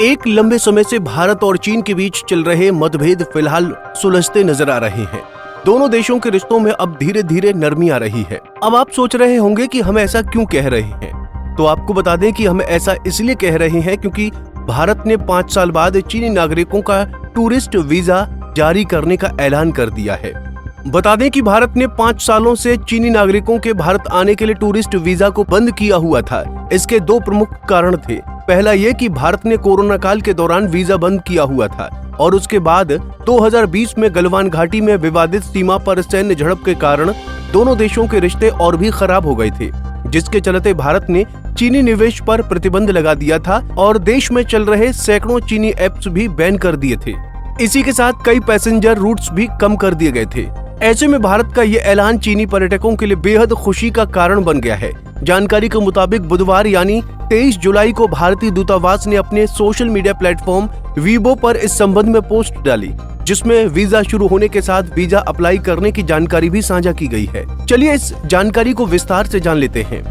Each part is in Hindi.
एक लंबे समय से भारत और चीन के बीच चल रहे मतभेद फिलहाल सुलझते नजर आ रहे हैं। दोनों देशों के रिश्तों में अब धीरे धीरे नरमी आ रही है। अब आप सोच रहे होंगे कि हम ऐसा क्यों कह रहे हैं, तो आपको बता दें कि हम ऐसा इसलिए कह रहे हैं क्योंकि भारत ने 5 साल बाद चीनी नागरिकों का टूरिस्ट वीजा जारी करने का ऐलान कर दिया है। बता दें कि भारत ने 5 सालों से चीनी नागरिकों के भारत आने के लिए टूरिस्ट वीजा को बंद किया हुआ था। इसके 2 प्रमुख कारण थे। पहला ये कि भारत ने कोरोना काल के दौरान वीजा बंद किया हुआ था और उसके बाद 2020 में गलवान घाटी में विवादित सीमा पर सैन्य झड़प के कारण दोनों देशों के रिश्ते और भी खराब हो गए थे, जिसके चलते भारत ने चीनी निवेश पर प्रतिबंध लगा दिया था और देश में चल रहे सैकड़ों चीनी ऐप्स भी बैन कर दिए थे। इसी के साथ कई पैसेंजर रूट्स भी कम कर दिए गए थे। ऐसे में भारत का ये ऐलान चीनी पर्यटकों के लिए बेहद खुशी का कारण बन गया है। जानकारी के मुताबिक बुधवार यानी 23 जुलाई को भारतीय दूतावास ने अपने सोशल मीडिया प्लेटफॉर्म वीबो पर इस संबंध में पोस्ट डाली, जिसमें वीजा शुरू होने के साथ वीजा अप्लाई करने की जानकारी भी साझा की गई है। चलिए इस जानकारी को विस्तार से जान लेते हैं।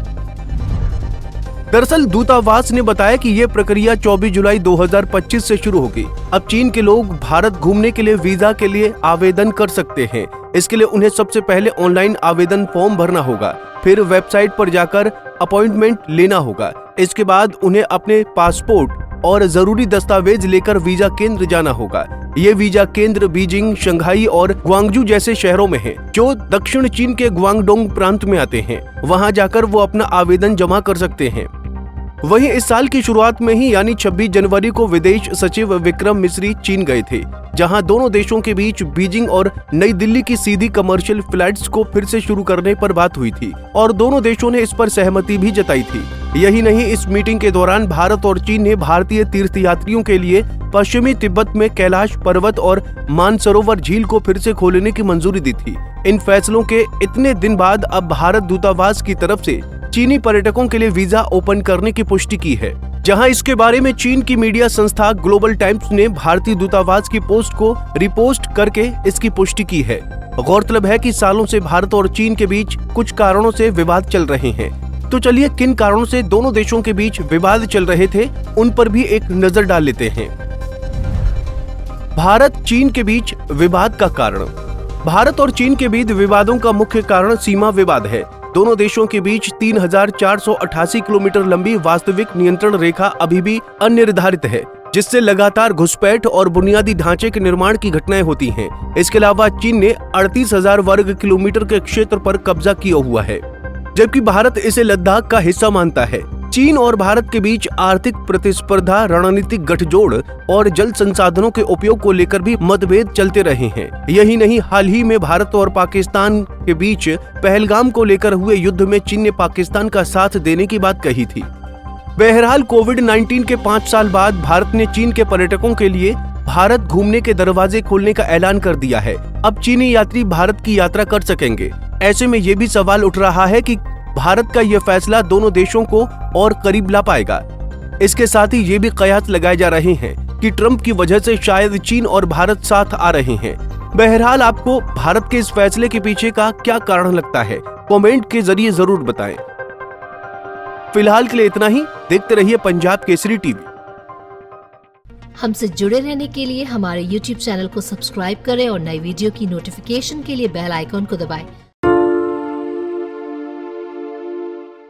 दरअसल दूतावास ने बताया कि ये प्रक्रिया 24 जुलाई 2025 से शुरू होगी। अब चीन के लोग भारत घूमने के लिए वीजा के लिए आवेदन कर सकते हैं। इसके लिए उन्हें सबसे पहले ऑनलाइन आवेदन फॉर्म भरना होगा, फिर वेबसाइट पर जाकर अपॉइंटमेंट लेना होगा। इसके बाद उन्हें अपने पासपोर्ट और जरूरी दस्तावेज लेकर वीजा केंद्र जाना होगा। ये वीजा केंद्र बीजिंग, शंघाई और ग्वांगजू जैसे शहरों में हैं, जो दक्षिण चीन के ग्वांगडोंग प्रांत में आते हैं। वहां जाकर वो अपना आवेदन जमा कर सकते हैं। वहीं इस साल की शुरुआत में ही यानी 26 जनवरी को विदेश सचिव विक्रम मिस्री चीन गए थे, जहां दोनों देशों के बीच बीजिंग और नई दिल्ली की सीधी कमर्शियल फ्लाइट्स को फिर से शुरू करने पर बात हुई थी और दोनों देशों ने इस पर सहमति भी जताई थी। यही नहीं, इस मीटिंग के दौरान भारत और चीन ने भारतीय तीर्थयात्रियों के लिए पश्चिमी तिब्बत में कैलाश पर्वत और मानसरोवर झील को फिर से खोलने की मंजूरी दी थी। इन फैसलों के इतने दिन बाद अब भारत दूतावास की तरफ से चीनी पर्यटकों के लिए वीजा ओपन करने की पुष्टि की है, जहां इसके बारे में चीन की मीडिया संस्था ग्लोबल टाइम्स ने भारतीय दूतावास की पोस्ट को रिपोस्ट करके इसकी पुष्टि की है। गौरतलब है कि सालों से भारत और चीन के बीच कुछ कारणों से विवाद चल रहे हैं। तो चलिए किन कारणों से दोनों देशों के बीच विवाद चल रहे थे, उन पर भी एक नजर डाल लेते हैं। भारत चीन के बीच विवाद का कारण। भारत और चीन के बीच विवादों का मुख्य कारण सीमा विवाद है। दोनों देशों के बीच 3488 किलोमीटर लंबी वास्तविक नियंत्रण रेखा अभी भी अनिर्धारित है, जिससे लगातार घुसपैठ और बुनियादी ढांचे के निर्माण की घटनाएं होती हैं। इसके अलावा चीन ने 38,000 वर्ग किलोमीटर के क्षेत्र पर कब्जा किया हुआ है, जबकि भारत इसे लद्दाख का हिस्सा मानता है। चीन और भारत के बीच आर्थिक प्रतिस्पर्धा, रणनीतिक गठजोड़ और जल संसाधनों के उपयोग को लेकर भी मतभेद चलते रहे हैं। यही नहीं, हाल ही में भारत और पाकिस्तान के बीच पहलगाम को लेकर हुए युद्ध में चीन ने पाकिस्तान का साथ देने की बात कही थी। बहरहाल कोविड-19 के 5 साल बाद भारत ने चीन के पर्यटकों के लिए भारत घूमने के दरवाजे खोलने का ऐलान कर दिया है। अब चीनी यात्री भारत की यात्रा कर सकेंगे। ऐसे में ये भी सवाल उठ रहा है कि भारत का यह फैसला दोनों देशों को और करीब ला पाएगा। इसके साथ ही ये भी कयास लगाए जा रहे हैं कि ट्रंप की वजह से शायद चीन और भारत साथ आ रहे हैं। बहरहाल आपको भारत के इस फैसले के पीछे का क्या कारण लगता है, कमेंट के जरिए जरूर बताएं। फिलहाल के लिए इतना ही। देखते रहिए पंजाब केसरी टीवी। हमसे जुड़े रहने के लिए हमारे YouTube चैनल को सब्सक्राइब करें और नई वीडियो की नोटिफिकेशन के लिए बेल आइकॉन को दबाएं।